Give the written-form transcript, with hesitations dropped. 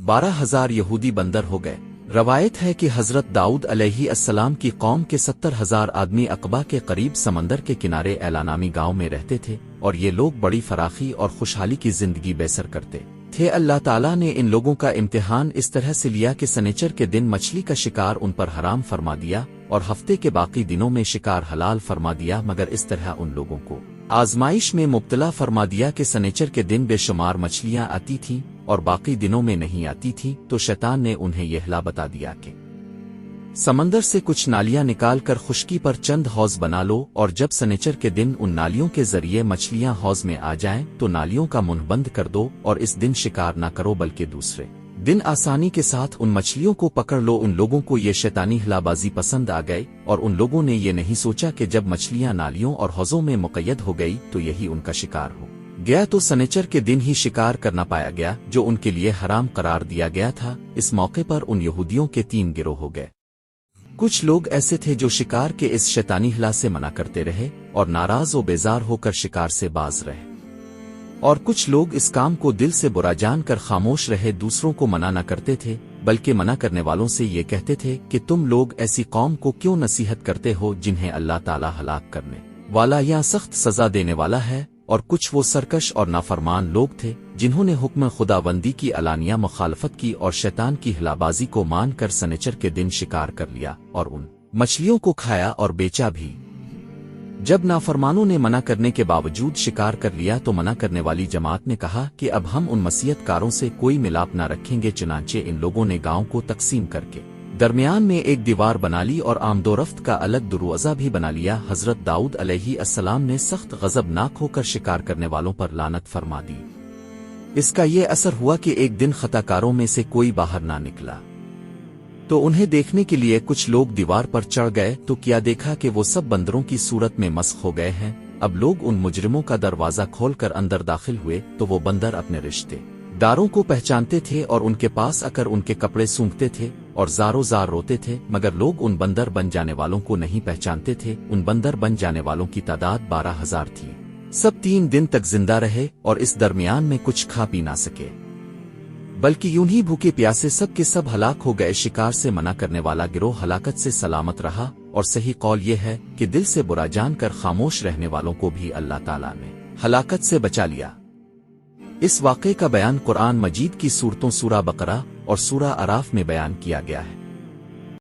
12,000 یہودی بندر ہو گئے۔ روایت ہے کہ حضرت داؤد علیہ السلام کی قوم کے 70,000 آدمی عقبہ کے قریب سمندر کے کنارے اعلانامی گاؤں میں رہتے تھے، اور یہ لوگ بڑی فراخی اور خوشحالی کی زندگی بسر کرتے تھے۔ اللہ تعالیٰ نے ان لوگوں کا امتحان اس طرح سے لیا کہ سنیچر کے دن مچھلی کا شکار ان پر حرام فرما دیا، اور ہفتے کے باقی دنوں میں شکار حلال فرما دیا، مگر اس طرح ان لوگوں کو آزمائش میں مبتلا فرما دیا کہ سنیچر کے دن بے شمار مچھلیاں آتی تھیں اور باقی دنوں میں نہیں آتی تھیں، تو شیطان نے انہیں یہ حلا بتا دیا کہ سمندر سے کچھ نالیاں نکال کر خشکی پر چند حوض بنا لو، اور جب سنیچر کے دن ان نالیوں کے ذریعے مچھلیاں حوض میں آ جائیں تو نالیوں کا منہ بند کر دو، اور اس دن شکار نہ کرو بلکہ دوسرے دن آسانی کے ساتھ ان مچھلیوں کو پکڑ لو۔ ان لوگوں کو یہ شیطانی ہلا بازی پسند آ گئی، اور ان لوگوں نے یہ نہیں سوچا کہ جب مچھلیاں نالیوں اور حوضوں میں مقید ہو گئی تو یہی ان کا شکار ہو گیا، تو سنیچر کے دن ہی شکار کرنا پایا گیا جو ان کے لیے حرام قرار دیا گیا تھا۔ اس موقع پر ان یہودیوں کے 3 گروہ ہو گئے۔ کچھ لوگ ایسے تھے جو شکار کے اس شیطانی ہلا سے منع کرتے رہے اور ناراض و بیزار ہو کر شکار سے باز رہے، اور کچھ لوگ اس کام کو دل سے برا جان کر خاموش رہے، دوسروں کو منع نہ کرتے تھے بلکہ منع کرنے والوں سے یہ کہتے تھے کہ تم لوگ ایسی قوم کو کیوں نصیحت کرتے ہو جنہیں اللہ تعالیٰ ہلاک کرنے والا یا سخت سزا دینے والا ہے۔ اور کچھ وہ سرکش اور نافرمان لوگ تھے جنہوں نے حکم خداوندی کی علانیہ مخالفت کی اور شیطان کی ہلا بازی کو مان کر سنیچر کے دن شکار کر لیا اور ان مچھلیوں کو کھایا اور بیچا بھی۔ جب نافرمانوں نے منع کرنے کے باوجود شکار کر لیا تو منع کرنے والی جماعت نے کہا کہ اب ہم ان مسیحت کاروں سے کوئی ملاپ نہ رکھیں گے، چنانچہ ان لوگوں نے گاؤں کو تقسیم کر کے درمیان میں ایک دیوار بنا لی اور آمد و رفت کا الگ دروازہ بھی بنا لیا۔ حضرت داؤد علیہ السلام نے سخت غضبناک ہو کر شکار کرنے والوں پر لعنت فرما دی۔ اس کا یہ اثر ہوا کہ ایک دن خطا کاروں میں سے کوئی باہر نہ نکلا، تو انہیں دیکھنے کے لیے کچھ لوگ دیوار پر چڑھ گئے تو کیا دیکھا کہ وہ سب بندروں کی صورت میں مسخ ہو گئے ہیں۔ اب لوگ ان مجرموں کا دروازہ کھول کر اندر داخل ہوئے تو وہ بندر اپنے رشتے داروں کو پہچانتے تھے اور ان کے پاس آ کر ان کے کپڑے سونگھتے تھے اور زارو زار روتے تھے، مگر لوگ ان بندر بن جانے والوں کو نہیں پہچانتے تھے۔ ان بندر بن جانے والوں کی تعداد 12,000 تھی۔ سب 3 دن تک زندہ رہے اور اس درمیان میں کچھ کھا پی نہ سکے، بلکہ یوں ہی بھوکے پیاسے سب کے سب ہلاک ہو گئے۔ شکار سے منع کرنے والا گروہ ہلاکت سے سلامت رہا، اور صحیح قول یہ ہے کہ دل سے برا جان کر خاموش رہنے والوں کو بھی اللہ تعالیٰ نے ہلاکت سے بچا لیا۔ اس واقعے کا بیان قرآن مجید کی سورتوں سورہ بقرہ اور سورہ اعراف میں بیان کیا گیا ہے۔